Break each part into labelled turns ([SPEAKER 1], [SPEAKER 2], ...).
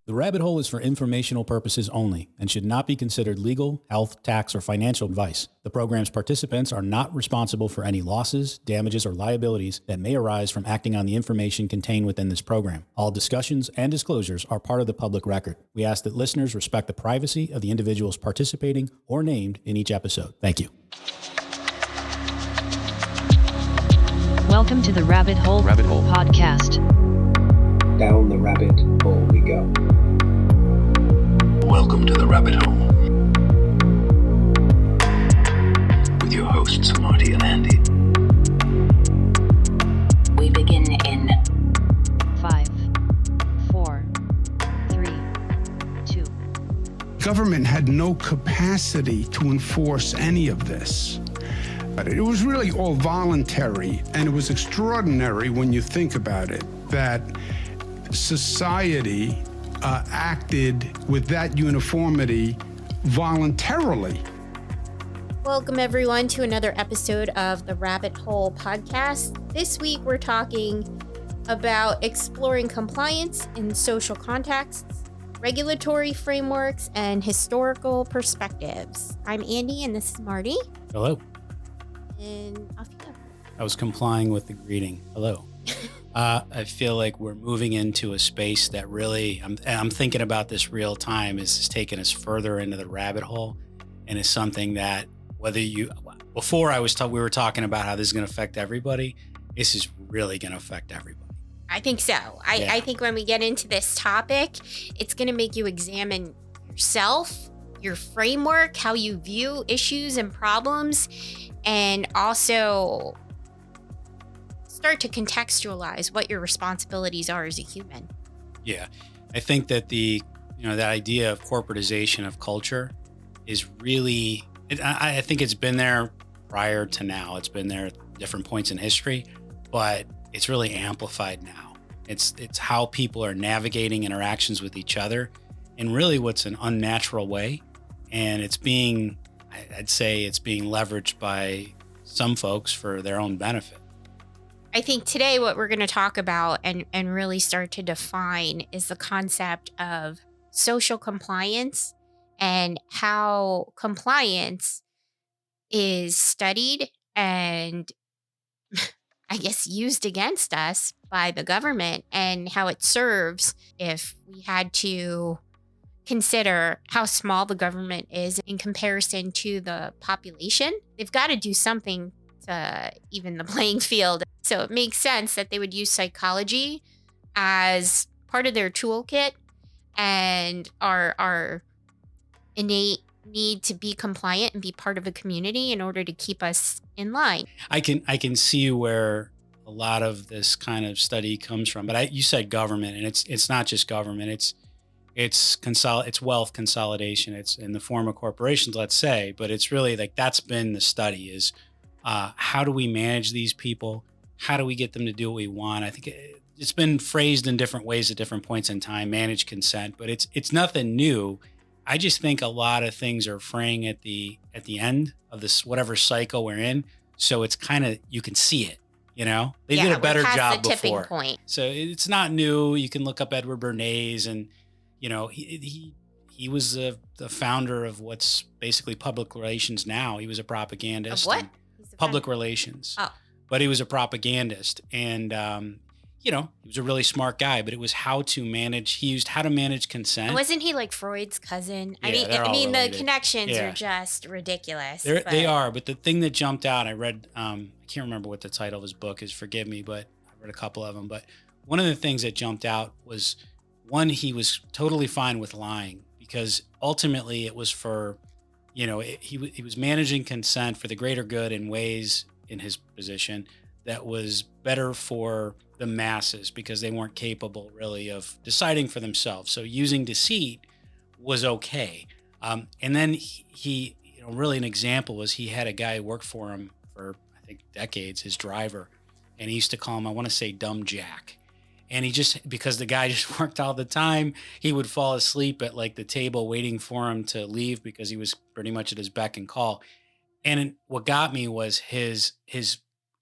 [SPEAKER 1] The rabbit hole is for informational purposes only and should not be considered legal, health, tax, or financial advice. The program's participants are not responsible for any losses, damages, or liabilities that may arise from acting on the information contained within this program. All discussions and disclosures are part of the public record. We ask that listeners respect the privacy of the individuals participating or named in each episode. Thank you.
[SPEAKER 2] Welcome to the Rabbit Hole podcast.
[SPEAKER 3] Down the rabbit hole we go.
[SPEAKER 4] Welcome to the Rabbit Hole with your hosts Marty and Andy.
[SPEAKER 5] We begin in
[SPEAKER 2] 5, 4, 3, 2.
[SPEAKER 6] Government had no capacity to enforce any of this. It was really all voluntary, and it was extraordinary when you think about it, that society acted with that uniformity voluntarily.
[SPEAKER 7] Welcome, everyone, to another episode of the Rabbit Hole podcast. This week, we're talking about exploring compliance in social contexts, regulatory frameworks, and historical perspectives. I'm Andy, and this is Marty.
[SPEAKER 1] Hello.
[SPEAKER 7] And off you go.
[SPEAKER 1] I was complying with the greeting. Hello. I feel like we're moving into a space that really, I'm thinking about this real time, is taking us further into the rabbit hole, and is something that before we were talking about how this is going to affect everybody. This is really going to affect everybody.
[SPEAKER 7] I think so. I think when we get into this topic, it's going to make you examine yourself, your framework, how you view issues and problems, and also start to contextualize what your responsibilities are as a human.
[SPEAKER 1] Yeah. I think that that idea of corporatization of culture is really, I think it's been there prior to now. It's been there at different points in history, but it's really amplified now. It's how people are navigating interactions with each other in really what's an unnatural way. And I'd say it's being leveraged by some folks for their own benefit.
[SPEAKER 7] I think today what we're going to talk about and really start to define is the concept of social compliance and how compliance is studied and I guess used against us by the government, and how it serves if we had to consider how small the government is in comparison to the population. They've got to do something to even the playing field. So it makes sense that they would use psychology as part of their toolkit and our innate need to be compliant and be part of a community in order to keep us in line.
[SPEAKER 1] I can see where a lot of this kind of study comes from, but you said government, and it's not just government. It's wealth consolidation. It's in the form of corporations, let's say, but it's really like that's been the study is how do we manage these people? How do we get them to do what we want? I think it's been phrased in different ways at different points in time, manage consent, but it's nothing new. I just think a lot of things are fraying at the end of this, whatever cycle we're in. So it's kind of, you can see it, they did a better job
[SPEAKER 7] the tipping
[SPEAKER 1] before.
[SPEAKER 7] Point.
[SPEAKER 1] So it's not new. You can look up Edward Bernays and, he was the founder of what's basically public relations now. He was a propagandist.
[SPEAKER 7] Of what?
[SPEAKER 1] Public relations.
[SPEAKER 7] Oh.
[SPEAKER 1] But he was a propagandist, and he was a really smart guy. But it was how to manage consent.
[SPEAKER 7] Wasn't he like Freud's cousin?
[SPEAKER 1] Yeah,
[SPEAKER 7] I mean, the
[SPEAKER 1] related.
[SPEAKER 7] Connections are just ridiculous.
[SPEAKER 1] They are. But the thing that jumped out, I read. I can't remember what the title of his book is. Forgive me, but I read a couple of them. But one of the things that jumped out was one, he was totally fine with lying because ultimately it was for, he was managing consent for the greater good in ways in his position that was better for the masses because they weren't capable really of deciding for themselves. So using deceit was okay. And then he really an example was he had a guy who worked for him for, I think, decades, his driver, and he used to call him, I want to say, Dumb Jack. And because the guy just worked all the time, he would fall asleep at like the table waiting for him to leave because he was pretty much at his beck and call. And what got me was his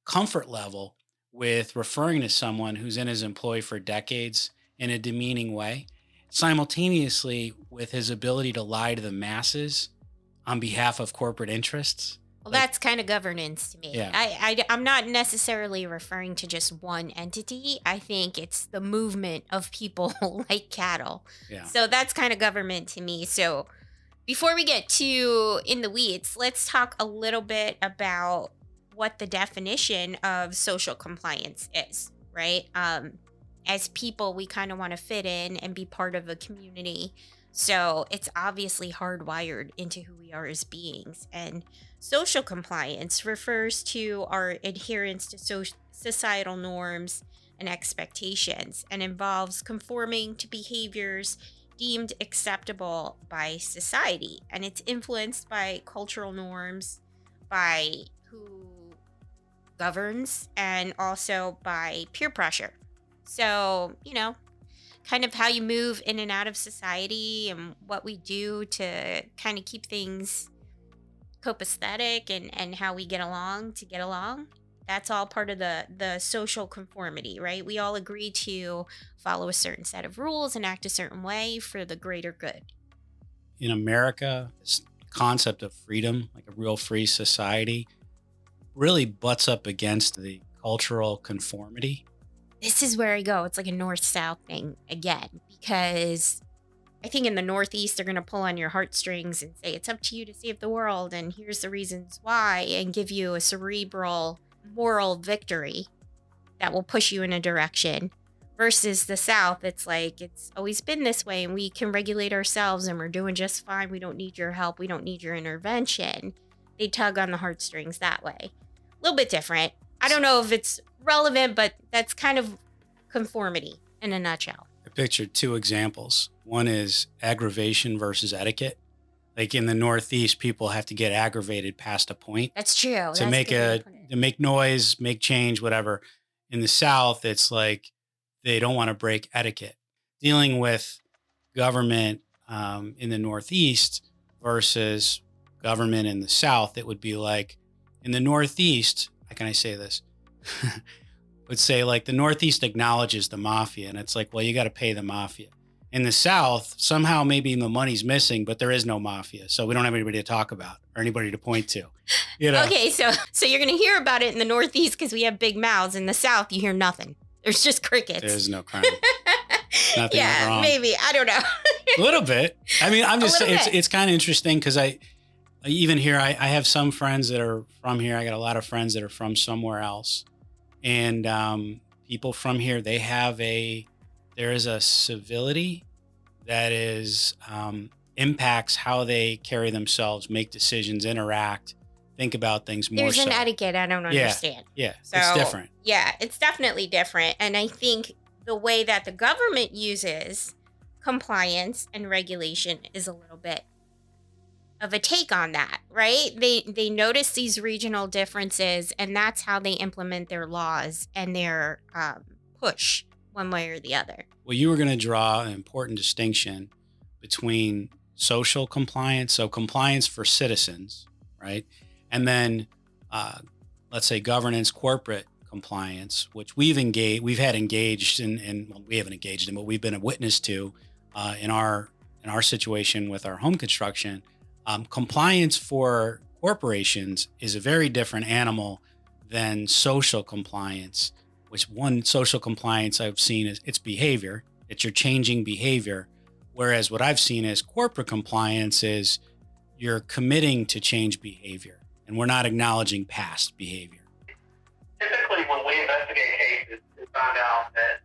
[SPEAKER 1] comfort level with referring to someone who's in his employ for decades in a demeaning way. simultaneously with his ability to lie to the masses on behalf of corporate interests.
[SPEAKER 7] Well, that's kind of governance to me.
[SPEAKER 1] Yeah.
[SPEAKER 7] I'm not necessarily referring to just one entity. I think it's the movement of people like cattle.
[SPEAKER 1] Yeah.
[SPEAKER 7] So that's kind of government to me. So before we get to in the weeds, let's talk a little bit about what the definition of social compliance is, right? As people, we kind of want to fit in and be part of a community. So it's obviously hardwired into who we are as beings. And social compliance refers to our adherence to societal norms and expectations and involves conforming to behaviors deemed acceptable by society. And it's influenced by cultural norms, by who governs, and also by peer pressure. So, kind of how you move in and out of society and what we do to kind of keep things copacetic and how we get along to get along. That's all part of the social conformity, right? We all agree to follow a certain set of rules and act a certain way for the greater good.
[SPEAKER 1] In America, this concept of freedom, like a real free society, really butts up against the cultural conformity.
[SPEAKER 7] This is where I go. It's like a north-south thing again, because I think in the Northeast, they're going to pull on your heartstrings and say, it's up to you to save the world, and here's the reasons why, and give you a cerebral moral victory that will push you in a direction. Versus the South, it's like, it's always been this way, and we can regulate ourselves, and we're doing just fine. We don't need your help. We don't need your intervention. They tug on the heartstrings that way. A little bit different. I don't know if it's relevant, but that's kind of conformity in a nutshell.
[SPEAKER 1] I pictured two examples. One is aggravation versus etiquette. Like in the Northeast, people have to get aggravated past a point.
[SPEAKER 7] That's true.
[SPEAKER 1] To make noise, make change, whatever. In the South, it's like they don't want to break etiquette. Dealing with government in the Northeast versus government in the South, it would be like in the Northeast, how can I say this? Would say like the Northeast acknowledges the mafia, and it's like, well, you got to pay the mafia. In the South, somehow maybe the money's missing, but there is no mafia, so we don't have anybody to talk about or anybody to point to.
[SPEAKER 7] Okay, so you're gonna hear about it in the Northeast because we have big mouths. In the South, you hear nothing. There's just crickets.
[SPEAKER 1] There's no crime. Nothing wrong.
[SPEAKER 7] Maybe, I don't know.
[SPEAKER 1] A little bit. I mean, I'm just saying it's kind of interesting because I even here I have some friends that are from here. I got a lot of friends that are from somewhere else. And people from here, there is a civility that is impacts how they carry themselves, make decisions, interact, think about things more.
[SPEAKER 7] There's an etiquette I don't understand.
[SPEAKER 1] Yeah, so, it's different.
[SPEAKER 7] Yeah, it's definitely different. And I think the way that the government uses compliance and regulation is a little bit of a take on that, right? They notice these regional differences, and that's how they implement their laws and their push one way or the other.
[SPEAKER 1] Well, you were going to draw an important distinction between social compliance, so compliance for citizens, right? And then, let's say governance, corporate compliance, which we haven't engaged in, well, we haven't engaged in, but we've been a witness to in our situation with our home construction. Compliance for corporations is a very different animal than social compliance, which one social compliance I've seen is it's behavior. It's your changing behavior. Whereas what I've seen is corporate compliance is you're committing to change behavior, and we're not acknowledging past behavior.
[SPEAKER 8] Typically, when we investigate cases, we find out that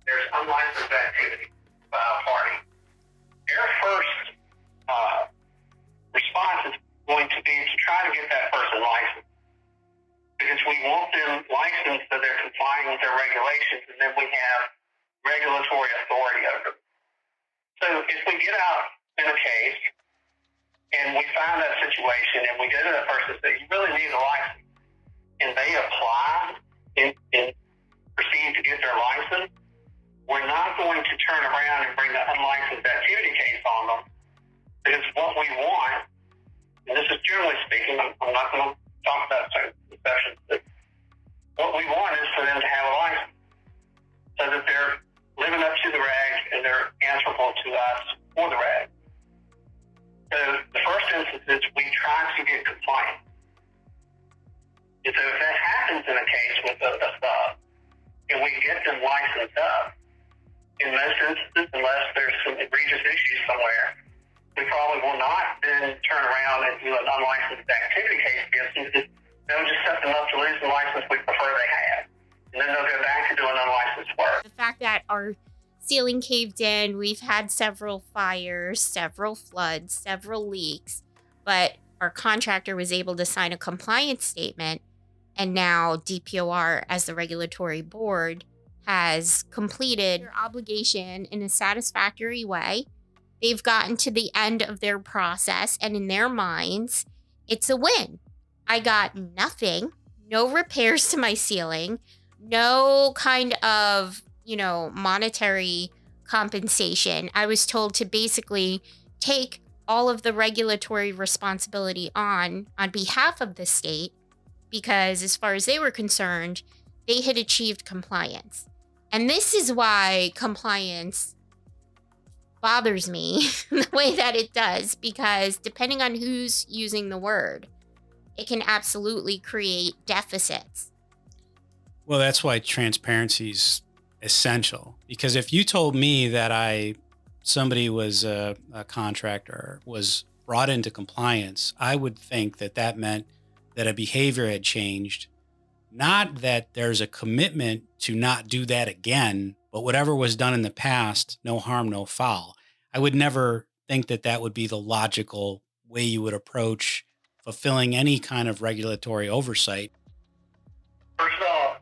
[SPEAKER 8] there's unlicensed activity by a party. Their first response is going to be to try to get that person licensed, because we want them licensed so they're complying with their regulations, and then we have regulatory authority over them. So if we get out in a case and we find that situation and we go to that person and say, you really need a license, and they apply and proceed to get their license, we're not going to turn around and bring the unlicensed activity case on them, because what we want, and this is generally speaking, I'm not going to talk about certain exceptions, but what we want is for them to have a license so that they're living up to the regs and they're answerable to for the reg. So the first instance is we try to get compliant. And so if that happens in a case with a sub, and we get them licensed up, in most instances, unless there's some egregious issues somewhere, we probably will not then turn around and do an unlicensed activity case against them, because they'll just set them up to lose the license we prefer they have. And then they'll go back to doing unlicensed work.
[SPEAKER 7] The fact that our ceiling caved in, we've had several fires, several floods, several leaks, but our contractor was able to sign a compliance statement, and now DPOR, as the regulatory board, has completed their obligation in a satisfactory way. They've gotten to the end of their process, and in their minds, it's a win. I got nothing, no repairs to my ceiling, no kind of, monetary compensation. I was told to basically take all of the regulatory responsibility on behalf of the state, because as far as they were concerned, they had achieved compliance. And this is why compliance bothers me the way that it does, because depending on who's using the word, it can absolutely create deficits.
[SPEAKER 1] Well, that's why transparency is essential. Because if you told me that somebody was a contractor, was brought into compliance, I would think that meant that a behavior had changed, not that there's a commitment to not do that again, but whatever was done in the past, no harm, no foul. I would never think that would be the logical way you would approach fulfilling any kind of regulatory oversight.
[SPEAKER 8] First of all,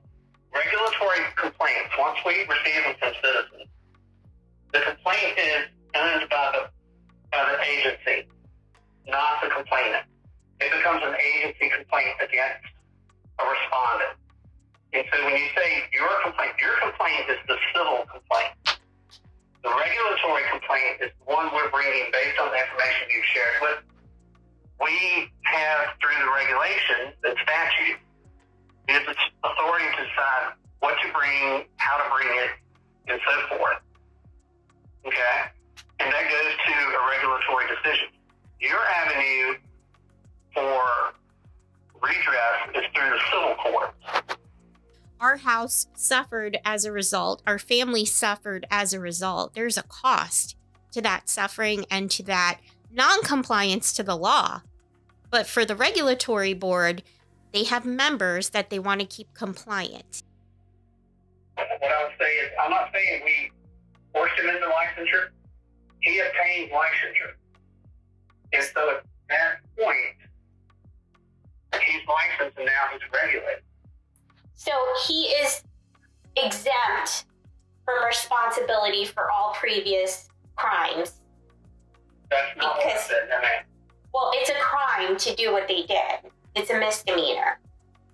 [SPEAKER 8] regulatory complaints, once we receive them from citizens, the complaint is owned by the agency, not the complainant. It becomes an agency complaint against a respondent. And so when you say your complaint is the civil complaint. The regulatory complaint is the one we're bringing based on the information you've shared with. We have, through the regulations and statute, is its authority to decide what to bring, how to bring it, and so forth. Okay? And that goes to a regulatory decision. Your avenue for redress is through the civil courts.
[SPEAKER 7] Our house suffered as a result. Our family suffered as a result. There's a cost to that suffering and to that non-compliance to the law. But for the regulatory board, they have members that they want to keep compliant.
[SPEAKER 8] What I would say is, I'm not saying we forced him into licensure. He obtained licensure. And so at that point, he's licensed and now he's regulated.
[SPEAKER 9] So he is exempt from responsibility for all previous crimes.
[SPEAKER 8] That's not what I said, no, ma'am.
[SPEAKER 9] Well, it's a crime to do what they did. It's a misdemeanor.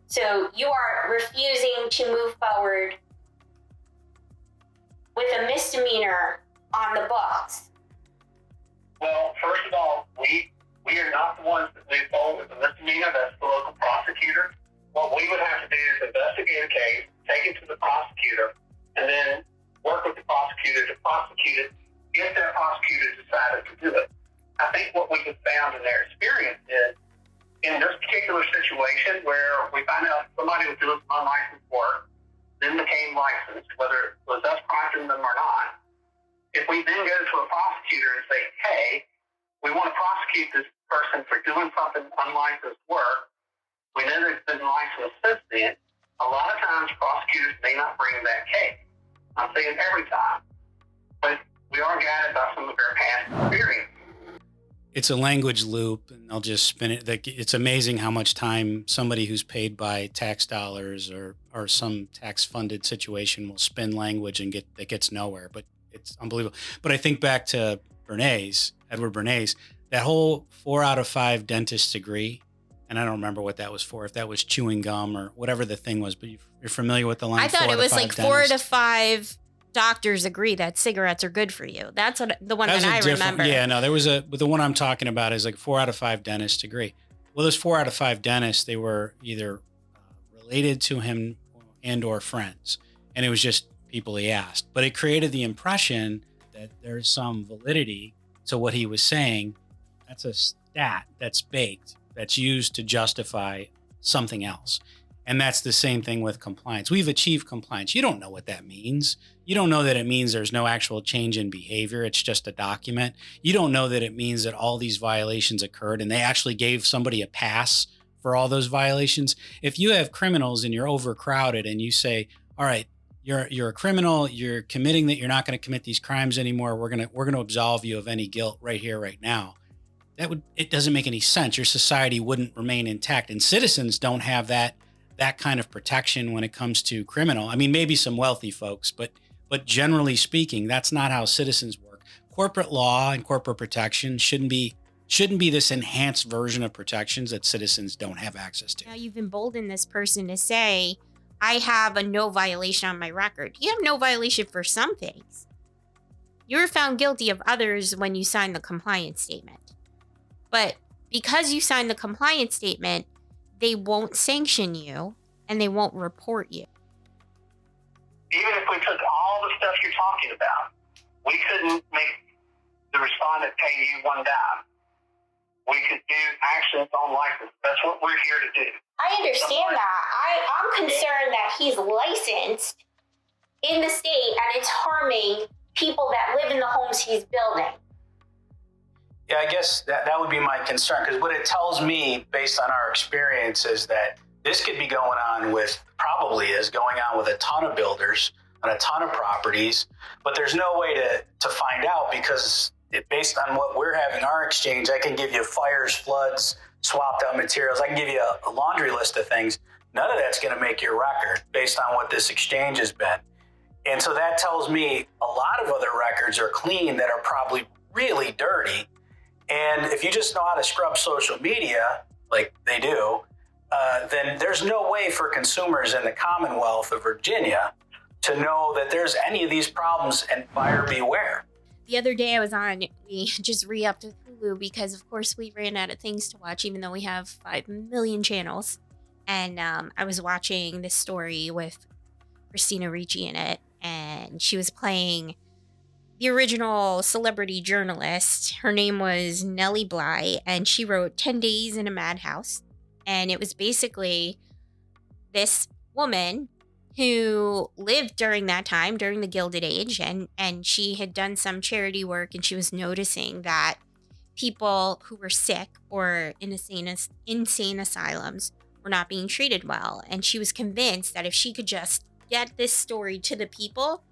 [SPEAKER 9] So you are refusing to move forward with a misdemeanor on the books.
[SPEAKER 8] Well, first of all, we are not the ones that move forward with the misdemeanor. That's the local prosecutor. What we would have to do is investigate a case, take it to the prosecutor, and then work with the prosecutor to prosecute it if that prosecutor decided to do it. I think what we have found in their experience is, in this particular situation where we find out somebody was doing some unlicensed work, then became licensed, whether it was us prompting them or not, if we then go to a prosecutor and say, hey, we want to prosecute this person for doing something unlicensed work, we know they've been licensed since then, a lot of times prosecutors may not bring that case. I'm saying every time, but we are guided by some of their past experience.
[SPEAKER 1] It's a language loop, and they'll just spin it. It's amazing how much time somebody who's paid by tax dollars or some tax-funded situation will spin language and that gets nowhere. But it's unbelievable. But I think back to Edward Bernays, that whole 4 out of 5 dentist degree, and I don't remember what that was for, if that was chewing gum or whatever the thing was, but you're familiar with the line?
[SPEAKER 7] I thought it was like 4 to 5 doctors agree that cigarettes are good for you. That's the one that I remember.
[SPEAKER 1] Yeah, no, there was the one I'm talking about is like 4 out of 5 dentists agree. Well, those 4 out of 5 dentists, they were either related to him and or friends. And it was just people he asked. But it created the impression that there's some validity to what he was saying, that's a stat that's baked, that's used to justify something else. And that's the same thing with compliance. We've achieved compliance. You don't know what that means. You don't know that it means there's no actual change in behavior. It's just a document. You don't know that it means that all these violations occurred and they actually gave somebody a pass for all those violations. If you have criminals and you're overcrowded and you say, all right, you're a criminal, you're committing that you're not going to commit these crimes anymore. We're going to absolve you of any guilt right here, right now. It doesn't make any sense. Your society wouldn't remain intact. And citizens don't have that kind of protection when it comes to criminal. I mean, maybe some wealthy folks, but generally speaking, that's not how citizens work. Corporate law and corporate protection shouldn't be this enhanced version of protections that citizens don't have access to.
[SPEAKER 7] Now you've emboldened this person to say, I have a no violation on my record. You have no violation for some things. You were found guilty of others when you signed the compliance statement. But because you signed the compliance statement, they won't sanction you and they won't report you.
[SPEAKER 8] Even if we took all the stuff you're talking about, we couldn't make the respondent pay you one dime. We could do actions on license. That's what we're here to do.
[SPEAKER 9] I understand that. I'm concerned that he's licensed in the state and it's harming people that live in the homes he's building.
[SPEAKER 10] Yeah, I guess that would be my concern, because what it tells me, based on our experience, is that this could be going on with a ton of builders on a ton of properties, but there's no way to find out, because based on what we're having our exchange, I can give you fires, floods, swapped out materials. I can give you a laundry list of things. None of that's going to make your record based on what this exchange has been. And so that tells me a lot of other records are clean that are probably really dirty. And if you just know how to scrub social media, like they do, then there's no way for consumers in the Commonwealth of Virginia to know that there's any of these problems, and buyer beware.
[SPEAKER 7] The other day we just re-upped with Hulu because, of course, we ran out of things to watch, even though we have 5 million channels. And I was watching this story with Christina Ricci in it, and she was playing the original celebrity journalist. Her name was Nellie Bly, and she wrote 10 Days in a Madhouse. And it was basically this woman who lived during that time, during the Gilded Age, and she had done some charity work, and she was noticing that people who were sick or in insane asylums were not being treated well. And she was convinced that if she could just get this story to the people,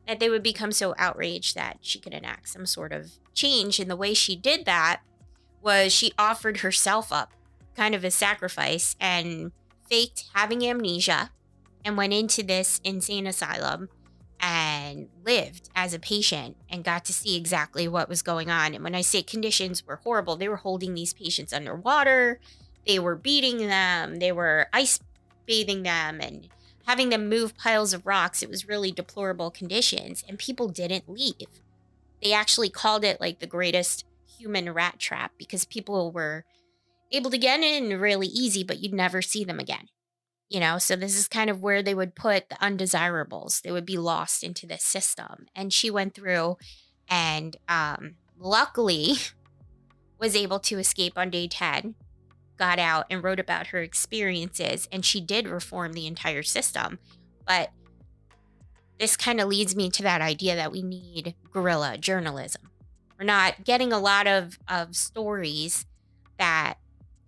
[SPEAKER 7] that they would become so outraged that she could enact some sort of change. And the way she did that was she offered herself up kind of a sacrifice and faked having amnesia and went into this insane asylum and lived as a patient and got to see exactly what was going on. And when I say conditions were horrible, they were holding these patients underwater, they were beating them, they were ice bathing them and having them move piles of rocks. It was really deplorable conditions, and people didn't leave. They actually called it like the greatest human rat trap because people were able to get in really easy, but you'd never see them again. So this is kind of where they would put the undesirables. They would be lost into this system. And she went through and luckily was able to escape on day 10, got out and wrote about her experiences. And she did reform the entire system. But this kind of leads me to that idea that we need guerrilla journalism. We're not getting a lot of stories that,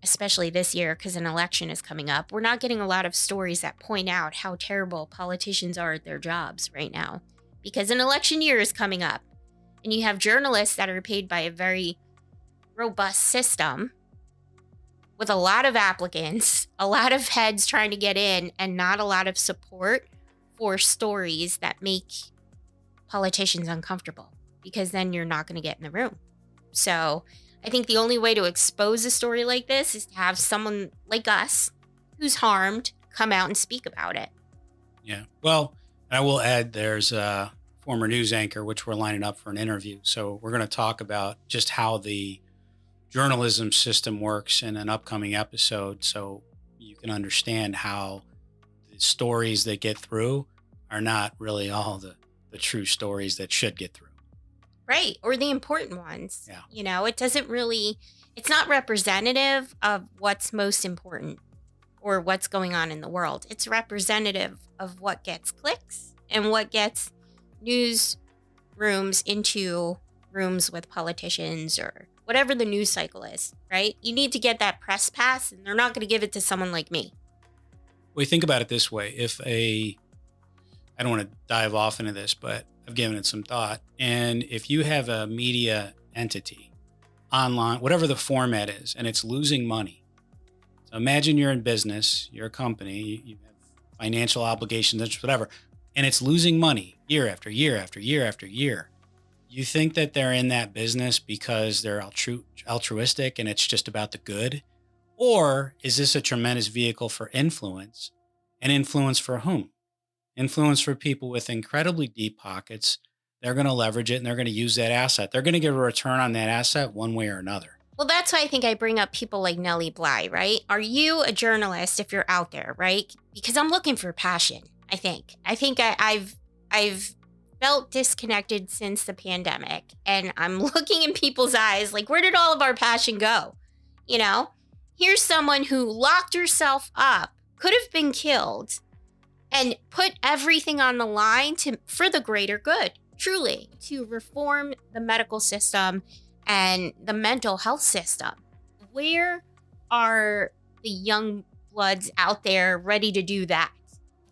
[SPEAKER 7] especially this year, because an election is coming up, we're not getting a lot of stories that point out how terrible politicians are at their jobs right now. Because an election year is coming up, and you have journalists that are paid by a very robust system with a lot of applicants, a lot of heads trying to get in, and not a lot of support for stories that make politicians uncomfortable, because then you're not going to get in the room. So I think the only way to expose a story like this is to have someone like us who's harmed come out and speak about it.
[SPEAKER 1] Yeah. Well, I will add there's a former news anchor, which we're lining up for an interview. So we're going to talk about just how the journalism system works in an upcoming episode, so you can understand how the stories that get through are not really all the true stories that should get through.
[SPEAKER 7] Right. Or the important ones.
[SPEAKER 1] Yeah.
[SPEAKER 7] You know, it doesn't really, it's not representative of what's most important or what's going on in the world. It's representative of what gets clicks and what gets news rooms into rooms with politicians or whatever the news cycle is, right? You need to get that press pass, and they're not going to give it to someone like me.
[SPEAKER 1] Well, think about it this way. I don't want to dive off into this, but I've given it some thought. And if you have a media entity online, whatever the format is, and it's losing money. So imagine you're in business, you're a company, you have financial obligations, whatever, and it's losing money year after year after year after year. You think that they're in that business because they're altruistic and it's just about the good? Or is this a tremendous vehicle for influence? And influence for whom? Influence for people with incredibly deep pockets. They're going to leverage it and they're going to use that asset. They're going to get a return on that asset one way or another.
[SPEAKER 7] Well, that's why I think I bring up people like Nellie Bly, right? Are you a journalist if you're out there, right? Because I'm looking for passion, I think. I've felt disconnected since the pandemic, and I'm looking in people's eyes like, where did all of our passion go? You know, here's someone who locked herself up, could have been killed, and put everything on the line for the greater good, truly, to reform the medical system and the mental health system. Where are the young bloods out there ready to do that?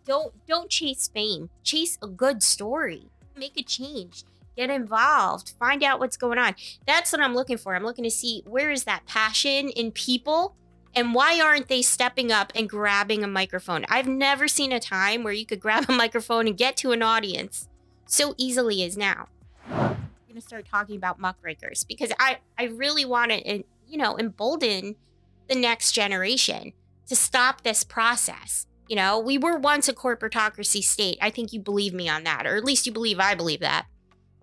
[SPEAKER 7] Don't chase fame. Chase a good story. Make a change. Get involved. Find out what's going on. That's what I'm looking for. I'm looking to see where is that passion in people and why aren't they stepping up and grabbing a microphone? I've never seen a time where you could grab a microphone and get to an audience so easily as now. I'm going to start talking about muckrakers because I really want to, embolden the next generation to stop this process. You know, we were once a corporatocracy state. I think you believe me on that, or at least you believe I believe that.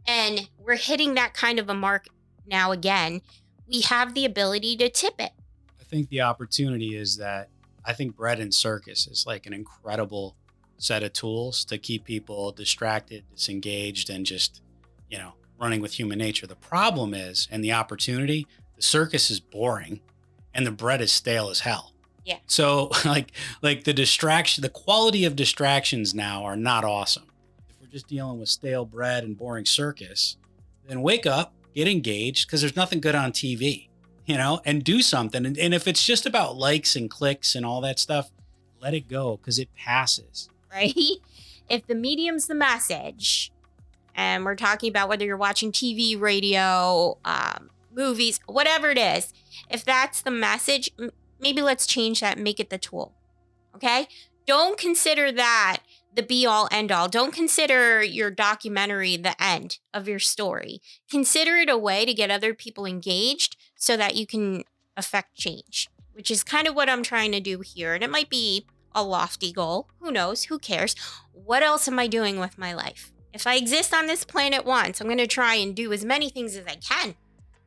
[SPEAKER 7] And we're hitting that kind of a mark now again. We have the ability to tip it.
[SPEAKER 1] I think the opportunity is that I think bread and circus is like an incredible set of tools to keep people distracted, disengaged, and just, running with human nature. The problem is, and the opportunity, the circus is boring and the bread is stale as hell.
[SPEAKER 7] Yeah.
[SPEAKER 1] So like the distraction, the quality of distractions now are not awesome. If we're just dealing with stale bread and boring circus, then wake up, get engaged, because there's nothing good on TV, and do something. And if it's just about likes and clicks and all that stuff, let it go because it passes.
[SPEAKER 7] Right? If the medium's the message, and we're talking about whether you're watching TV, radio, movies, whatever it is, if that's the message, maybe let's change that and make it the tool. Okay? Don't consider that the be all end all. Don't consider your documentary the end of your story. Consider it a way to get other people engaged so that you can affect change, which is kind of what I'm trying to do here. And it might be a lofty goal. Who knows? Who cares? What else am I doing with my life? If I exist on this planet once, I'm going to try and do as many things as I can.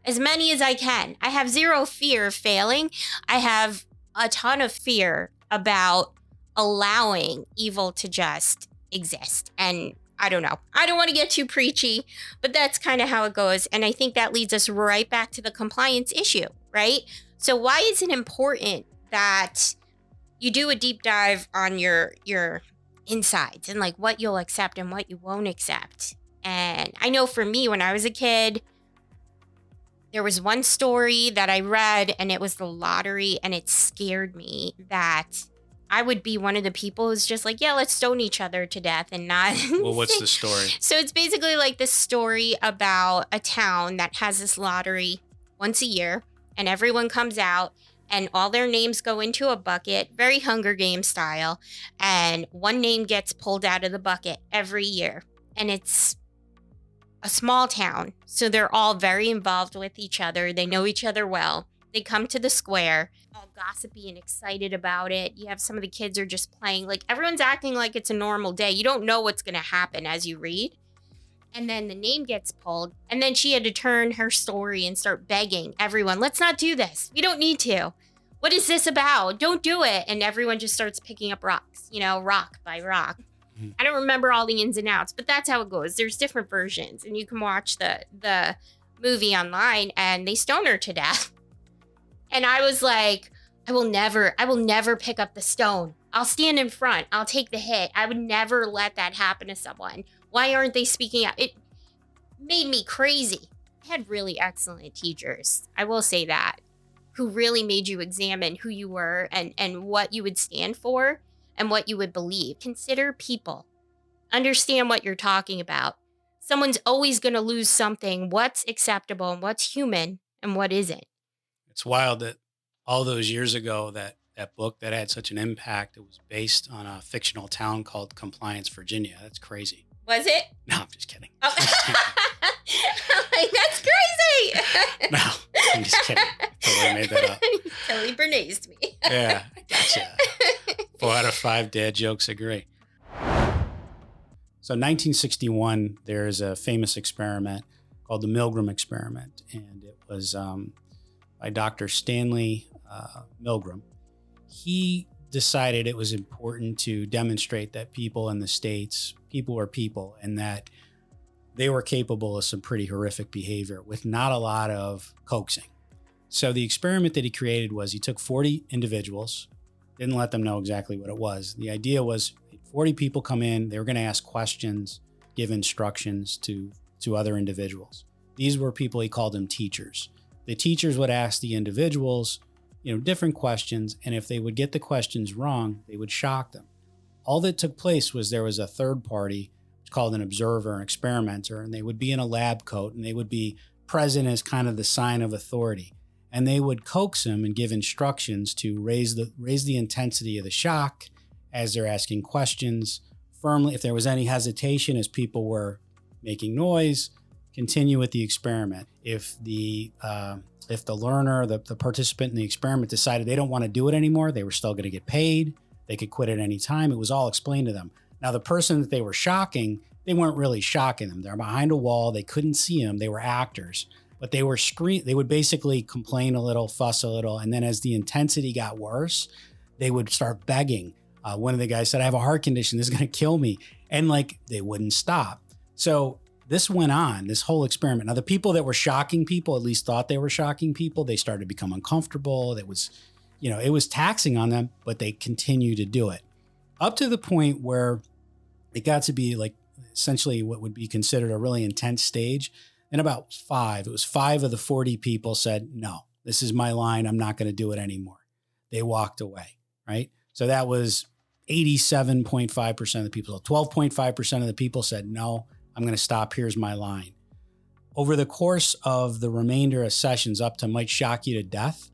[SPEAKER 7] As many as I can. I have zero fear of failing. I have a ton of fear about allowing evil to just exist. And I don't know. I don't want to get too preachy, but that's kind of how it goes. And I think that leads us right back to the compliance issue, right? So why is it important that you do a deep dive on your insides and like what you'll accept and what you won't accept? And I know for me, when I was a kid, there was one story that I read and it was the lottery, and it scared me that I would be one of the people who's just like, yeah, let's stone each other to death and not.
[SPEAKER 1] Well, what's the story?
[SPEAKER 7] So it's basically like this story about a town that has this lottery once a year, and everyone comes out and all their names go into a bucket, very Hunger Games style. And one name gets pulled out of the bucket every year. And it's a small town, so they're all very involved with each other. They know each other well. They come to the square, all gossipy and excited about it. You have some of the kids are just playing, like everyone's acting like it's a normal day. You don't know what's going to happen as you read. And then the name gets pulled, and then she had to turn her story and start begging everyone, let's not do this. We don't need to. What is this about? Don't do it. And everyone just starts picking up rocks, rock by rock. I don't remember all the ins and outs, but that's how it goes. There's different versions, and you can watch the movie online, and they stone her to death. And I was like, I will never pick up the stone. I'll stand in front. I'll take the hit. I would never let that happen to someone. Why aren't they speaking out? It made me crazy. I had really excellent teachers, I will say that, who really made you examine who you were and what you would stand for and what you would believe. Consider people. Understand what you're talking about. Someone's always going to lose something. What's acceptable and what's human and what isn't.
[SPEAKER 1] It's wild that all those years ago, that book that had such an impact, it was based on a fictional town called Compliance, Virginia. That's crazy.
[SPEAKER 7] Was it?
[SPEAKER 1] No, I'm just kidding.
[SPEAKER 7] Oh. I'm like, that's crazy.
[SPEAKER 1] No, I'm just kidding. Totally made that up.
[SPEAKER 7] Totally Bernaysed me.
[SPEAKER 1] Yeah, gotcha. 4 out of 5 dad jokes agree. So 1961, there's a famous experiment called the Milgram experiment, and it was by Dr. Stanley Milgram. He decided it was important to demonstrate that people in the States, people are people, and that they were capable of some pretty horrific behavior with not a lot of coaxing. So the experiment that he created was he took 40 individuals, didn't let them know exactly what it was. The idea was 40 people come in, they were going to ask questions, give instructions to other individuals. These were people, he called them teachers. The teachers would ask the individuals, different questions, and if they would get the questions wrong, they would shock them. All that took place was there was a third party, called an observer, an experimenter, and they would be in a lab coat, and they would be present as kind of the sign of authority. And they would coax them and give instructions to raise the intensity of the shock as they're asking questions firmly. If there was any hesitation as people were making noise, continue with the experiment. If the learner, the participant in the experiment decided they don't want to do it anymore, they were still going to get paid. They could quit at any time. It was all explained to them. Now, the person that they were shocking, they weren't really shocking them. They're behind a wall. They couldn't see them. They were actors, but they were they would basically complain a little, fuss a little. And then as the intensity got worse, they would start begging. One of the guys said, I have a heart condition. This is going to kill me. And they wouldn't stop. So this went on, this whole experiment. Now, the people that were shocking people, at least thought they were shocking people, they started to become uncomfortable. It was taxing on them, but they continued to do it up to the point where it got to be essentially what would be considered a really intense stage. And about 5 of the 40 people said, no, this is my line. I'm not going to do it anymore. They walked away, right? So that was 87.5% of the people. So 12.5% of the people said, no, I'm going to stop. Here's my line. Over the course of the remainder of sessions, up to might shock you to death,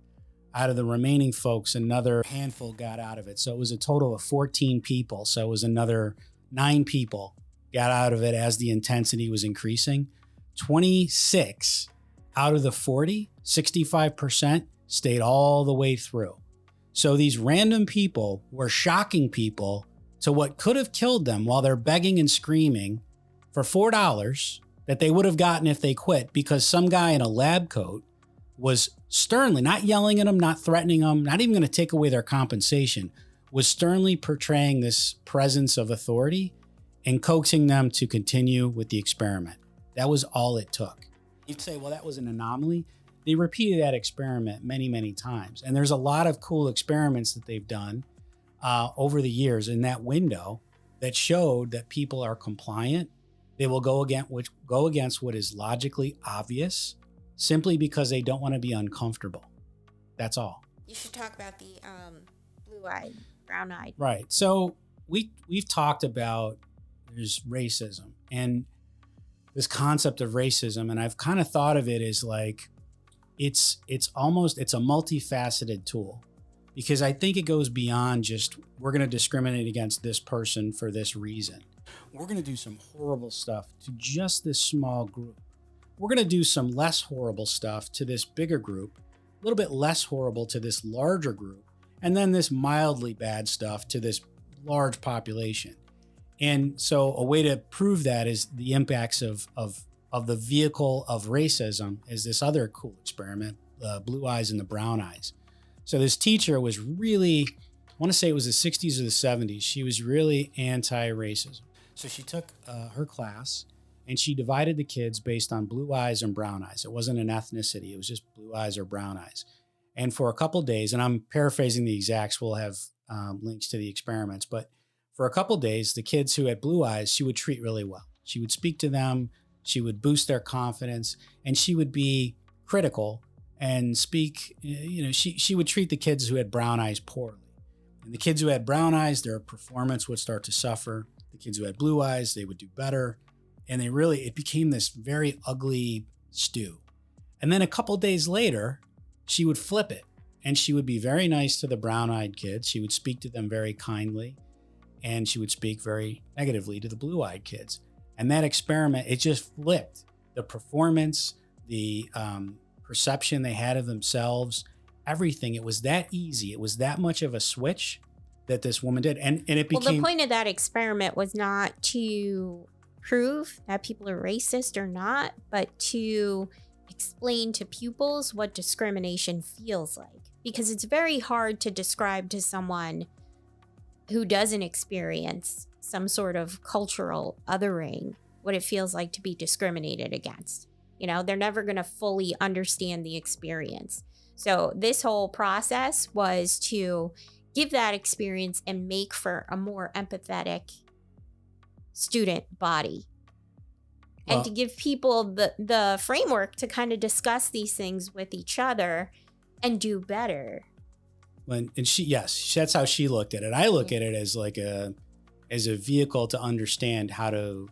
[SPEAKER 1] out of the remaining folks, another handful got out of it. So it was a total of 14 people. So it was another 9 people got out of it as the intensity was increasing. 26 out of the 40, 65%, stayed all the way through. So these random people were shocking people to what could have killed them while they're begging and screaming for $4 that they would have gotten if they quit, because some guy in a lab coat was sternly, not yelling at them, not threatening them, not even going to take away their compensation, was sternly portraying this presence of authority and coaxing them to continue with the experiment. That was all it took. You'd say, well, that was an anomaly. They repeated that experiment many, many times. And there's a lot of cool experiments that they've done over the years in that window that showed that people are compliant. They will go against what is logically obvious simply because they don't want to be uncomfortable. That's all.
[SPEAKER 7] You should talk about the blue-eyed, brown-eyed.
[SPEAKER 1] Right. So we've talked about there's racism and this concept of racism, and I've kind of thought of it as it's a multifaceted tool, because I think it goes beyond just we're going to discriminate against this person for this reason. We're going to do some horrible stuff to just this small group. We're going to do some less horrible stuff to this bigger group, a little bit less horrible to this larger group, and then this mildly bad stuff to this large population. And so a way to prove that is the impacts of the vehicle of racism is this other cool experiment, the blue eyes and the brown eyes. So this teacher was really want to say it was the 60s or the 70s. She was really anti-racism. So she took her class and she divided the kids based on blue eyes and brown eyes. It wasn't an ethnicity. It was just blue eyes or brown eyes. And for a couple days, and I'm paraphrasing the exacts, we'll have links to the experiments, but for a couple days, the kids who had blue eyes, she would treat really well. She would speak to them, she would boost their confidence, and she would be critical and speak, she would treat the kids who had brown eyes poorly. And the kids who had brown eyes, their performance would start to suffer. The kids who had blue eyes, they would do better. And it became this very ugly stew. And then a couple days later, she would flip it and she would be very nice to the brown-eyed kids. She would speak to them very kindly and she would speak very negatively to the blue-eyed kids. And that experiment, it just flipped the performance, the perception they had of themselves, everything. It was that easy. It was that much of a switch that this woman did. And it became...
[SPEAKER 7] Well, the point of that experiment was not to prove that people are racist or not, but to explain to pupils what discrimination feels like. Because it's very hard to describe to someone who doesn't experience some sort of cultural othering what it feels like to be discriminated against. They're never going to fully understand the experience. So this whole process was to give that experience and make for a more empathetic student body. And to give people the framework to kind of discuss these things with each other and do better.
[SPEAKER 1] That's how she looked at it. I look at it as as a vehicle to understand how to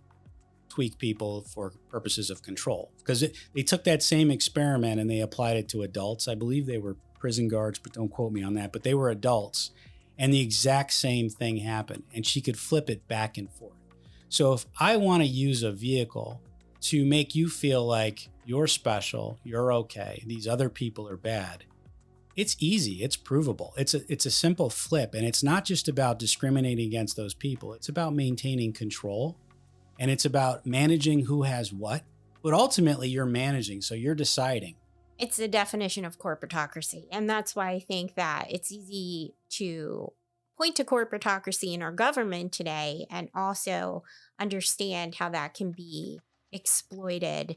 [SPEAKER 1] tweak people for purposes of control. Because they took that same experiment and they applied it to adults. I believe they were prison guards, but don't quote me on that. But they were adults. And the exact same thing happened. And she could flip it back and forth. So if I want to use a vehicle to make you feel like you're special, you're okay, these other people are bad, it's easy, it's provable. It's a simple flip. And it's not just about discriminating against those people. It's about maintaining control. And it's about managing who has what. But ultimately, you're managing, so you're deciding.
[SPEAKER 7] It's the definition of corporatocracy. And that's why I think that it's easy to point to corporatocracy in our government today and also understand how that can be exploited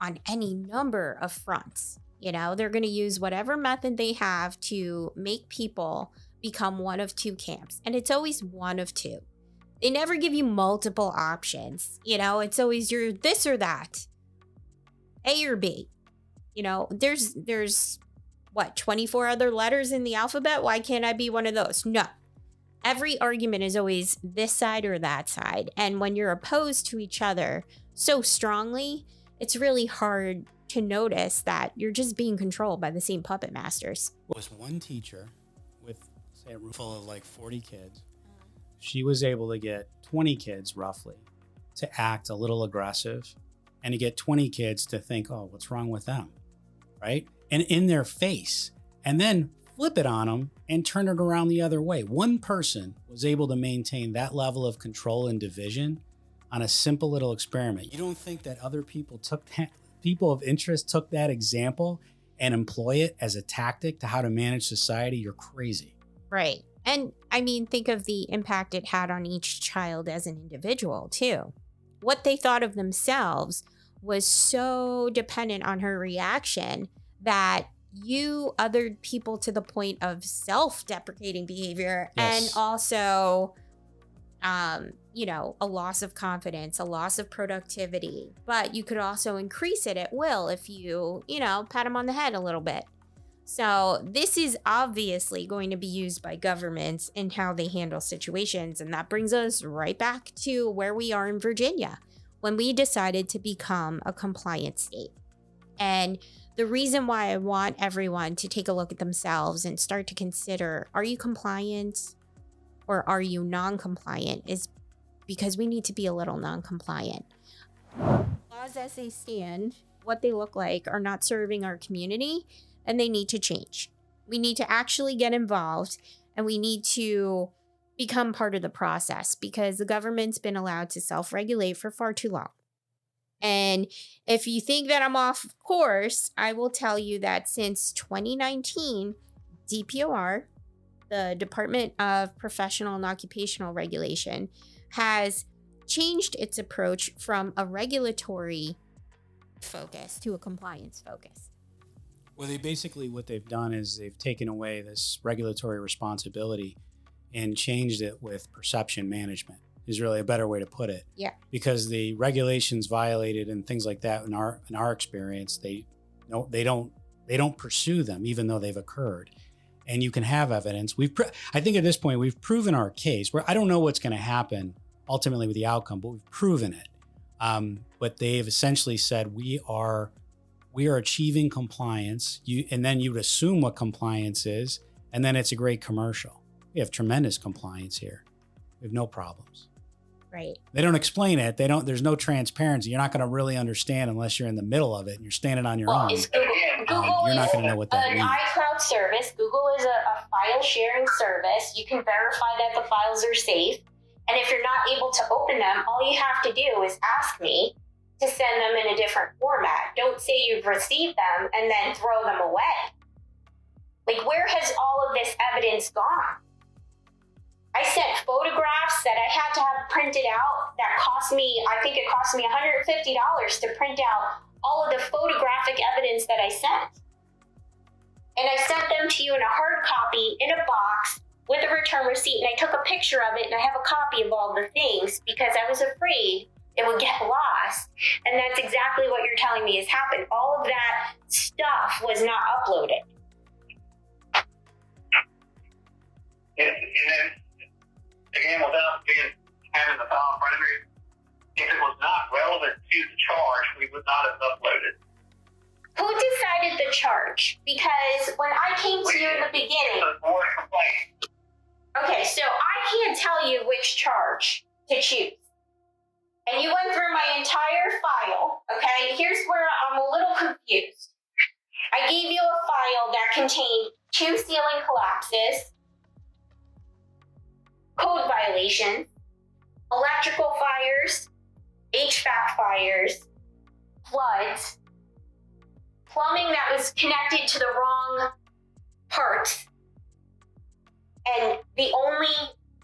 [SPEAKER 7] on any number of fronts. They're going to use whatever method they have to make people become one of two camps. And it's always one of two. They never give you multiple options. It's always you're this or that, A or B. There's 24 other letters in the alphabet? Why can't I be one of those? No. Every argument is always this side or that side. And when you're opposed to each other so strongly, it's really hard to notice that you're just being controlled by the same puppet masters.
[SPEAKER 1] It was one teacher with, say, a room full of 40 kids. She was able to get 20 kids roughly to act a little aggressive and to get 20 kids to think, oh, what's wrong with them? Right? And in their face, and then flip it on them and turn it around the other way. One person was able to maintain that level of control and division on a simple little experiment. You don't think that other people people of interest took that example and employ it as a tactic to how to manage society? You're crazy.
[SPEAKER 7] Right. And think of the impact it had on each child as an individual too. What they thought of themselves was so dependent on her reaction that you othered people to the point of self-deprecating behavior. Yes. And also, a loss of confidence, a loss of productivity. But you could also increase it at will if you, pat them on the head a little bit. So this is obviously going to be used by governments in how they handle situations. And that brings us right back to where we are in Virginia when we decided to become a compliant state. And the reason why I want everyone to take a look at themselves and start to consider, are you compliant or are you non-compliant, is because we need to be a little non-compliant. Laws as they stand, what they look like, are not serving our community. And they need to change. We need to actually get involved and we need to become part of the process because the government's been allowed to self-regulate for far too long. And if you think that I'm off course, I will tell you that since 2019, DPOR, the Department of Professional and Occupational Regulation has changed its approach from a regulatory focus to a compliance focus.
[SPEAKER 1] Well, what they've done is they've taken away this regulatory responsibility and changed it with perception management, is really a better way to put it.
[SPEAKER 7] Yeah.
[SPEAKER 1] Because the regulations violated and things like that in our experience, they don't pursue them even though they've occurred. And you can have evidence. I think at this point we've proven our case. Where I don't know what's going to happen ultimately with the outcome, but we've proven it. But they've essentially said we are achieving compliance. And then you would assume what compliance is, and then it's a great commercial. We have tremendous compliance here. We have no problems.
[SPEAKER 7] Right.
[SPEAKER 1] They don't explain it. There's no transparency. You're not going to really understand unless you're in the middle of it and you're standing on your own.
[SPEAKER 9] Google
[SPEAKER 1] you're not
[SPEAKER 9] is
[SPEAKER 1] going to know what that
[SPEAKER 9] an
[SPEAKER 1] means.
[SPEAKER 9] iCloud service. Google is a file sharing service. You can verify that the files are safe. And if you're not able to open them, all you have to do is ask me to send them in a different format. Don't say you've received them and then throw them away. Like, where has all of this evidence gone? I sent photographs that I had to have printed out that cost me, I think it cost me $150 to print out all of the photographic evidence that I sent. And I sent them to you in a hard copy in a box with a return receipt, and I took a picture of it, and I have a copy of all the things because I was afraid it would get lost. And that's exactly what you're telling me has happened. All of that stuff was not uploaded.
[SPEAKER 8] And then, again, without having the file in front of me, if it was not relevant to the charge, we would not have uploaded.
[SPEAKER 9] Who decided the charge? Because when I came to you in the beginning...
[SPEAKER 8] The board complaint.
[SPEAKER 9] Okay, so I can't tell you which charge to choose. And you went through my entire file, okay? Here's where I'm a little confused. I gave you a file that contained 2 ceiling collapses, code violations, electrical fires, HVAC fires, floods, plumbing that was connected to the wrong parts, and the only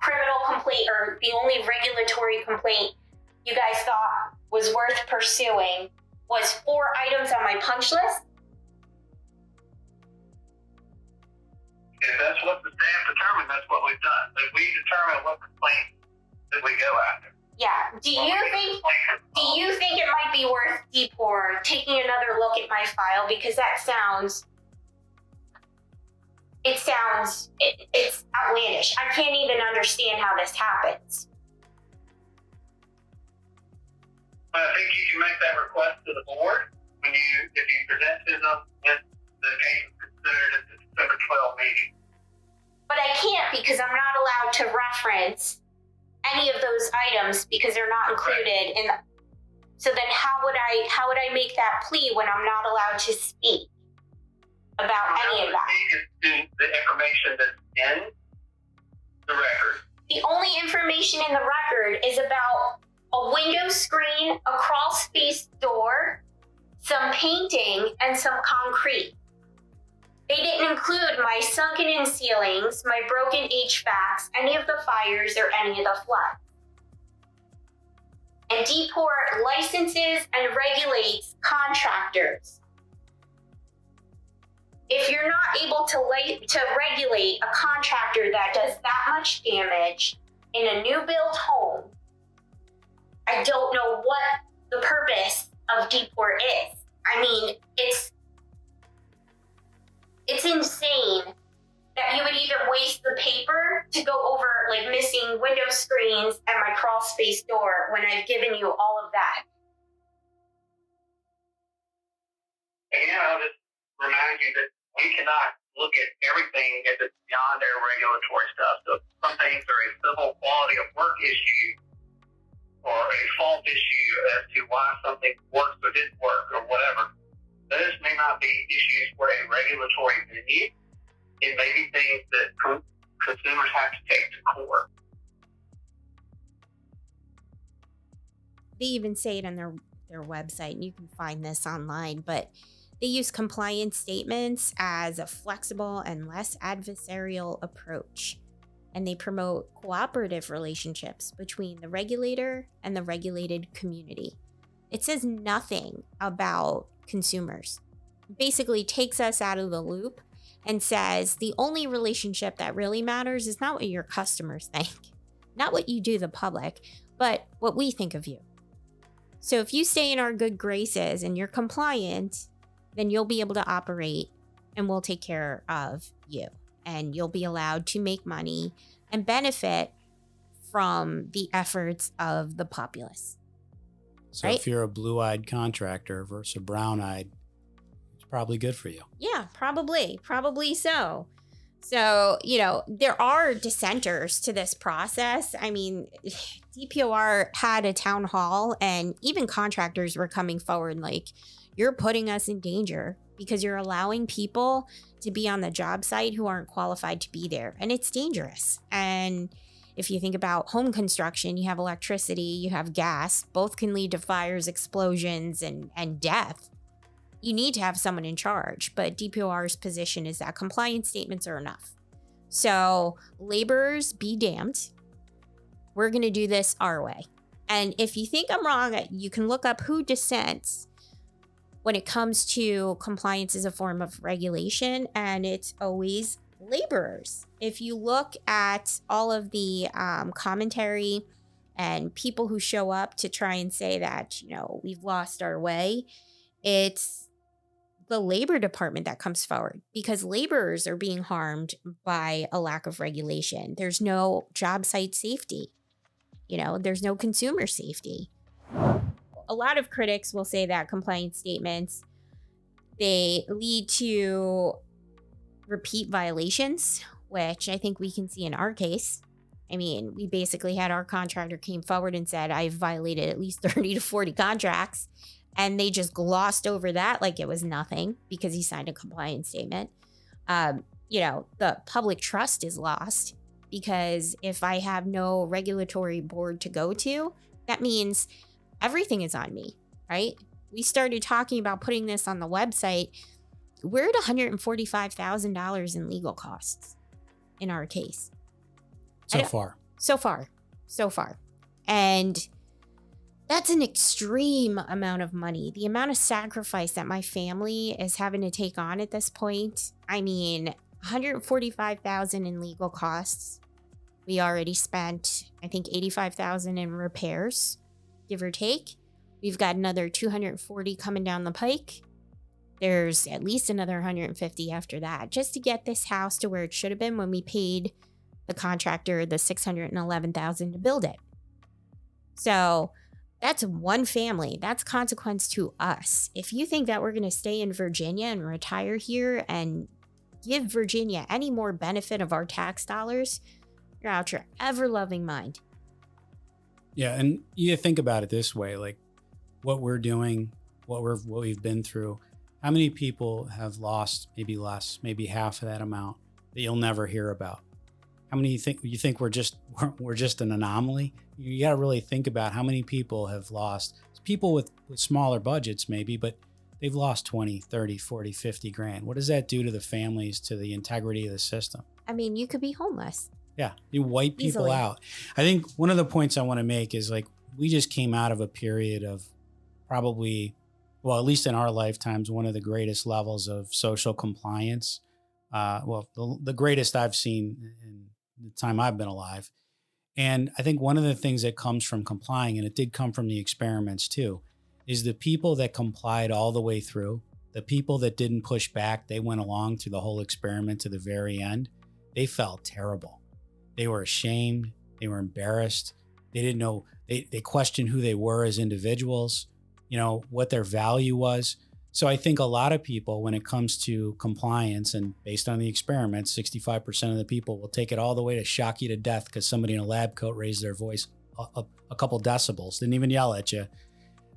[SPEAKER 9] criminal complaint or the only regulatory complaint you guys thought was worth pursuing was 4 items on my punch list?
[SPEAKER 8] If that's what the staff determined, that's what we've done. But we determine what complaint that we go after.
[SPEAKER 9] Yeah. Do you think it might be worth DPOR taking another look at my file, because that sounds it's outlandish. I can't even understand how this happens.
[SPEAKER 8] But I think you can make that request to the board if you present to them with the case considered at the December 12 meeting.
[SPEAKER 9] But I can't, because I'm not allowed to reference any of those items because they're not included in the. So then how would I make that plea when I'm not allowed to speak about any of that?
[SPEAKER 8] The information that's in the record.
[SPEAKER 9] The only information in the record is about a window screen, a crawl space door, some painting, and some concrete. They didn't include my sunken-in ceilings, my broken HVACs, any of the fires, or any of the floods. And DPOR licenses and regulates contractors. If you're not able to regulate a contractor that does that much damage in a new build home, I don't know what the purpose of DPOR is. I mean, it's insane that you would even waste the paper to go over like missing window screens and my crawl space door when I've given you all of that.
[SPEAKER 8] Again, I'll just remind you that we cannot look at everything if it's beyond our regulatory stuff. So some things are a civil quality of work issue or a fault issue as to why something works or didn't work or whatever. Those may not be issues for a regulatory venue. It may be things that consumers have to take to court.
[SPEAKER 7] They even say it on their website, and you can find this online, but They use compliance statements as a flexible and less adversarial approach, and they promote cooperative relationships between the regulator and the regulated community. It says nothing about consumers. It basically takes us out of the loop and says the only relationship that really matters is not what your customers think, not what you do to the public, but what we think of you. So if you stay in our good graces and you're compliant, then you'll be able to operate and we'll take care of you. And you'll be allowed to make money and benefit from the efforts of the populace.
[SPEAKER 1] So
[SPEAKER 7] right?
[SPEAKER 1] If you're a blue-eyed contractor versus a brown-eyed, it's probably good for you.
[SPEAKER 7] Yeah, probably so. So, there are dissenters to this process. I mean, DPOR had a town hall and even contractors were coming forward like, you're putting us in danger because you're allowing people to be on the job site who aren't qualified to be there. And it's dangerous. And if you think about home construction, you have electricity, you have gas, both can lead to fires, explosions, and death. You need to have someone in charge, but DPOR's position is that compliance statements are enough. So laborers, be damned. We're going to do this our way. And if you think I'm wrong, you can look up who dissents when it comes to compliance as a form of regulation, and it's always laborers. If you look at all of the commentary and people who show up to try and say that, we've lost our way, it's the labor department that comes forward because laborers are being harmed by a lack of regulation. There's no job site safety. There's no consumer safety. A lot of critics will say that compliance statements, they lead to repeat violations, which I think we can see in our case. I mean, we basically had our contractor came forward and said, I've violated at least 30 to 40 contracts. And they just glossed over that like it was nothing because he signed a compliance statement. The public trust is lost because if I have no regulatory board to go to, that means everything is on me, right? We started talking about putting this on the website. We're at $145,000 in legal costs in our case. So far. And that's an extreme amount of money. The amount of sacrifice that my family is having to take on at this point. I mean, $145,000 in legal costs. We already spent, I think, $85,000 in repairs, give or take. We've got another $240 coming down the pike. There's at least another $150 after that, just to get this house to where it should have been when we paid the contractor the $611,000 to build it. So that's one family. That's consequence to us. If you think that we're going to stay in Virginia and retire here and give Virginia any more benefit of our tax dollars, you're out your ever-loving mind.
[SPEAKER 1] Yeah, and you think about it this way, like what we're doing, what we've been through. How many people have lost maybe less, maybe half of that amount that you'll never hear about? How many you think we're just an anomaly? You got to really think about how many people have lost. People with smaller budgets maybe, but they've lost 20, 30, 40, 50 grand. What does that do to the families, to the integrity of the system?
[SPEAKER 7] I mean, you could be homeless.
[SPEAKER 1] Yeah, you wipe people
[SPEAKER 7] Easily.
[SPEAKER 1] out. I think one of the points I want to make is like we just came out of a period of probably, well, at least in our lifetimes, one of the greatest levels of social compliance. The greatest I've seen in the time I've been alive. And I think one of the things that comes from complying, and it did come from the experiments too, is the people that complied all the way through, the people that didn't push back, they went along through the whole experiment to the very end. They felt terrible. They were ashamed. They were embarrassed. They didn't know, they questioned who they were as individuals, what their value was. So I think a lot of people, when it comes to compliance, and based on the experiments, 65% of the people will take it all the way to shock you to death because somebody in a lab coat raised their voice a couple decibels, didn't even yell at you,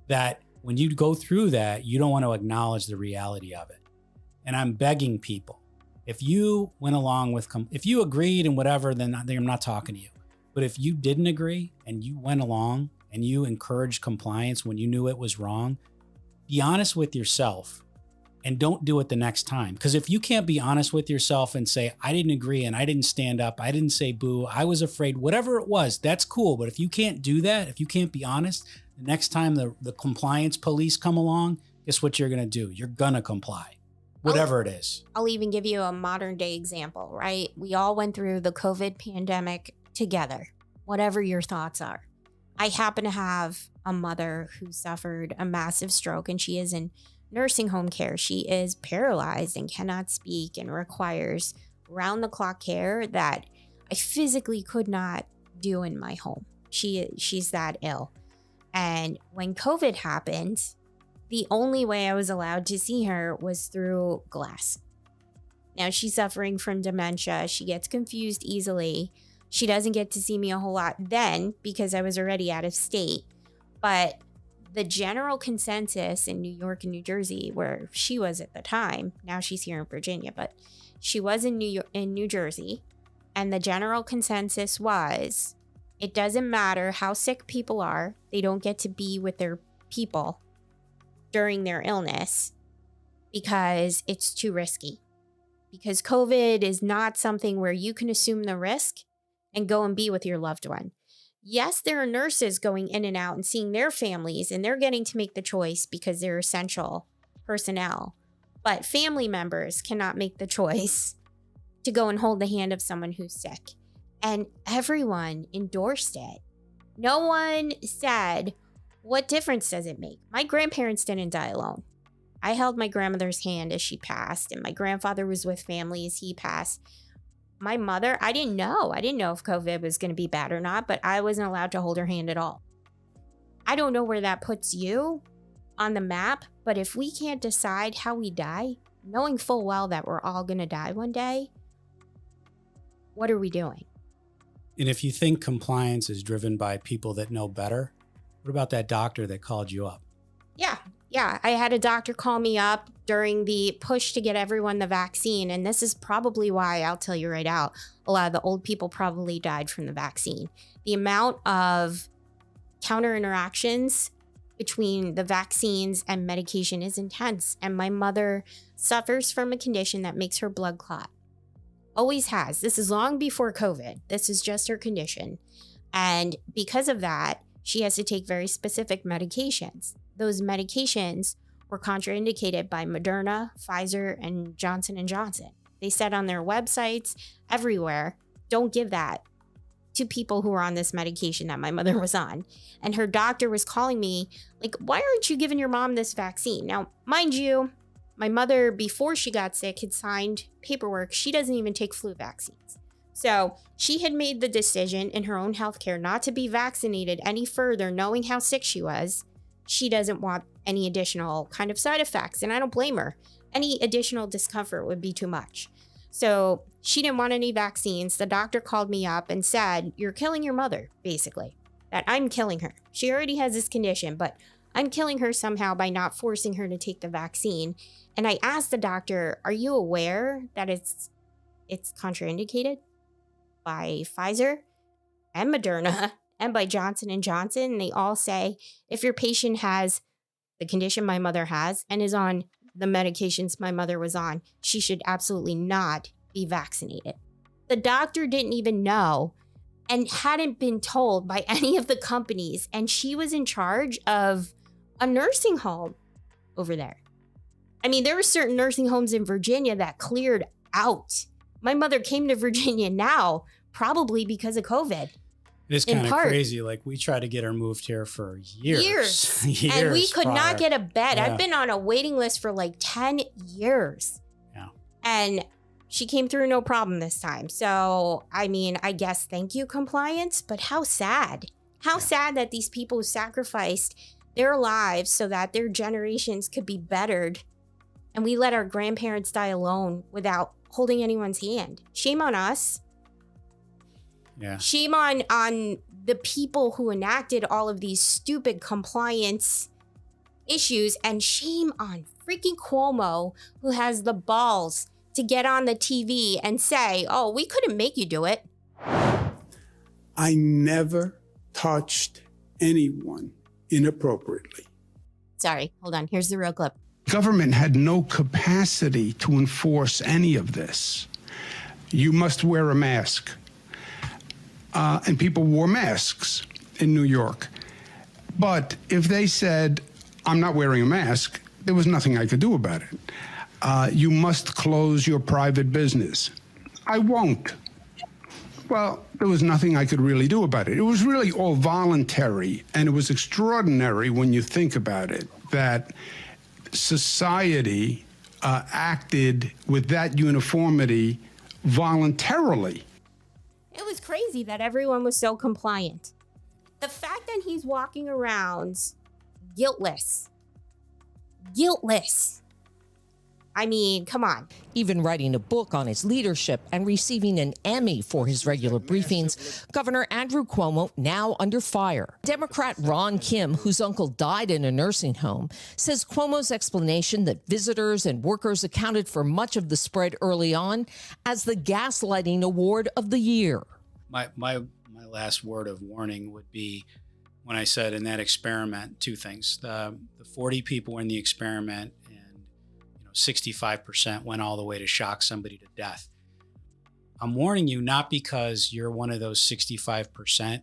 [SPEAKER 1] that when you go through that, you don't want to acknowledge the reality of it. And I'm begging people, if you went along with, if you agreed and whatever, then I'm not talking to you. But if you didn't agree and you went along and you encouraged compliance when you knew it was wrong, be honest with yourself and don't do it the next time. Because if you can't be honest with yourself and say, I didn't agree and I didn't stand up, I didn't say boo, I was afraid, whatever it was, that's cool. But if you can't do that, if you can't be honest, the next time the compliance police come along, guess what you're going to do? You're going to comply, whatever it is.
[SPEAKER 7] I'll even give you a modern day example, right? We all went through the COVID pandemic together, whatever your thoughts are. I happen to have a mother who suffered a massive stroke, and she is in nursing home care. She is paralyzed and cannot speak and requires round-the-clock care that I physically could not do in my home. She's that ill. And when COVID happened, the only way I was allowed to see her was through glass. Now, she's suffering from dementia. She gets confused easily. She doesn't get to see me a whole lot then because I was already out of state. But the general consensus in New York and New Jersey, where she was at the time, now she's here in Virginia, but she was in New Jersey, and the general consensus was, it doesn't matter how sick people are, they don't get to be with their people during their illness because it's too risky. Because COVID is not something where you can assume the risk and go and be with your loved one. Yes, there are nurses going in and out and seeing their families, and they're getting to make the choice because they're essential personnel. But family members cannot make the choice to go and hold the hand of someone who's sick. And everyone endorsed it. No one said, what difference does it make? My grandparents didn't die alone. I held my grandmother's hand as she passed, and my grandfather was with family as he passed. My mother, I didn't know. I didn't know if COVID was going to be bad or not, but I wasn't allowed to hold her hand at all. I don't know where that puts you on the map, but if we can't decide how we die, knowing full well that we're all going to die one day, what are we doing?
[SPEAKER 1] And if you think compliance is driven by people that know better, what about that doctor that called you up?
[SPEAKER 7] Yeah. I had a doctor call me up during the push to get everyone the vaccine. And this is probably why, I'll tell you right out, a lot of the old people probably died from the vaccine. The amount of counter interactions between the vaccines and medication is intense. And my mother suffers from a condition that makes her blood clot. Always has. This is long before COVID. This is just her condition. And because of that, she has to take very specific medications. Those medications were contraindicated by Moderna, Pfizer, and Johnson & Johnson. They said on their websites everywhere, don't give that to people who are on this medication that my mother was on. And her doctor was calling me like, why aren't you giving your mom this vaccine? Now, mind you, my mother, before she got sick, had signed paperwork. She doesn't even take flu vaccines. So she had made the decision in her own healthcare not to be vaccinated any further, knowing how sick she was. She doesn't want any additional kind of side effects, and I don't blame her. Any additional discomfort would be too much. So she didn't want any vaccines. The doctor called me up and said, you're killing your mother, basically, that I'm killing her. She already has this condition, but I'm killing her somehow by not forcing her to take the vaccine. And I asked the doctor, are you aware that it's contraindicated by Pfizer and Moderna and by Johnson & Johnson? And they all say, if your patient has the condition my mother has and is on the medications my mother was on, she should absolutely not be vaccinated. The doctor didn't even know and hadn't been told by any of the companies. And she was in charge of a nursing home over there. I mean, there were certain nursing homes in Virginia that cleared out. My mother came to Virginia now, probably because of COVID.
[SPEAKER 1] It's kind of crazy. Like, we tried to get her moved here for years.
[SPEAKER 7] And we could
[SPEAKER 1] prior.
[SPEAKER 7] not get a bed.
[SPEAKER 1] Yeah.
[SPEAKER 7] I've been on a waiting list for like 10 years.
[SPEAKER 1] Yeah.
[SPEAKER 7] And she came through no problem this time. So, I mean, I guess thank you, compliance. But how sad. How sad that these people sacrificed their lives so that their generations could be bettered. And we let our grandparents die alone without holding anyone's hand. Shame on us.
[SPEAKER 1] Yeah.
[SPEAKER 7] Shame on the people who enacted all of these stupid compliance issues, and shame on freaking Cuomo, who has the balls to get on the TV and say, oh, we couldn't make you do it.
[SPEAKER 6] I never touched anyone inappropriately.
[SPEAKER 7] Sorry, hold on. Here's the real clip.
[SPEAKER 6] government had no capacity to enforce any of this. You must wear a mask. And people wore masks in New York. But if they said, I'm not wearing a mask, there was nothing I could do about it. You must close your private business. I won't. Well, there was nothing I could really do about it. It was really all voluntary, and it was extraordinary when you think about it, that society acted with that uniformity voluntarily.
[SPEAKER 7] It was crazy that everyone was so compliant. The fact that he's walking around guiltless. I mean, come on.
[SPEAKER 11] Even writing a book on his leadership and receiving an Emmy for his regular briefings, Governor Andrew Cuomo now under fire. Democrat Ron Kim, whose uncle died in a nursing home, says Cuomo's explanation that visitors and workers accounted for much of the spread early on as the gaslighting award of the year.
[SPEAKER 1] My last word of warning would be when I said in that experiment, two things. The 40 people were in the experiment, 65% went all the way to shock somebody to death. I'm warning you not because you're one of those 65%.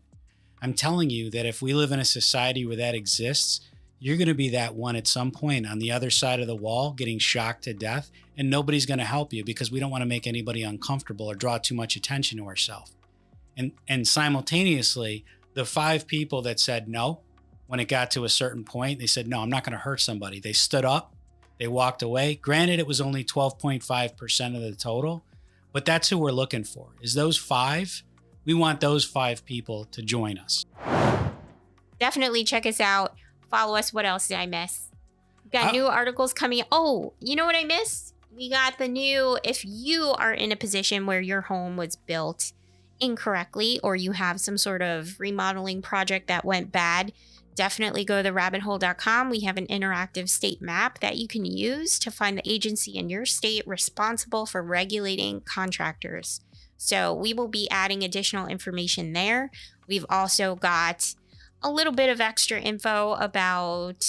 [SPEAKER 1] I'm telling you that if we live in a society where that exists, you're going to be that one at some point on the other side of the wall getting shocked to death, and nobody's going to help you because we don't want to make anybody uncomfortable or draw too much attention to ourselves. And simultaneously, the 5 people that said no, when it got to a certain point, they said, no, I'm not going to hurt somebody. They stood up. They walked away. Granted, it was only 12.5% of the total, but that's who we're looking for. Is those 5? We want those 5 people to join us.
[SPEAKER 7] Definitely check us out. Follow us. What else did I miss? We got new articles coming. Oh, you know what I missed? We got the new, if you are in a position where your home was built incorrectly or you have some sort of remodeling project that went bad, definitely go to therabbithole.com. We have an interactive state map that you can use to find the agency in your state responsible for regulating contractors. So we will be adding additional information there. We've also got a little bit of extra info about,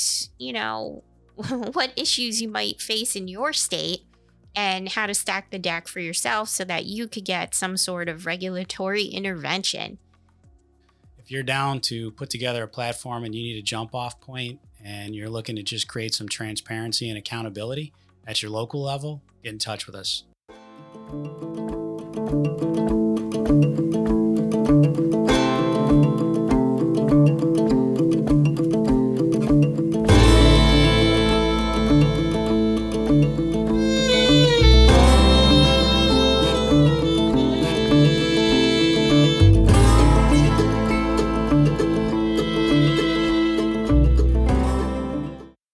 [SPEAKER 7] what issues you might face in your state and how to stack the deck for yourself so that you could get some sort of regulatory intervention.
[SPEAKER 1] If you're down to put together a platform and you need a jump off point and you're looking to just create some transparency and accountability at your local level, get in touch with us.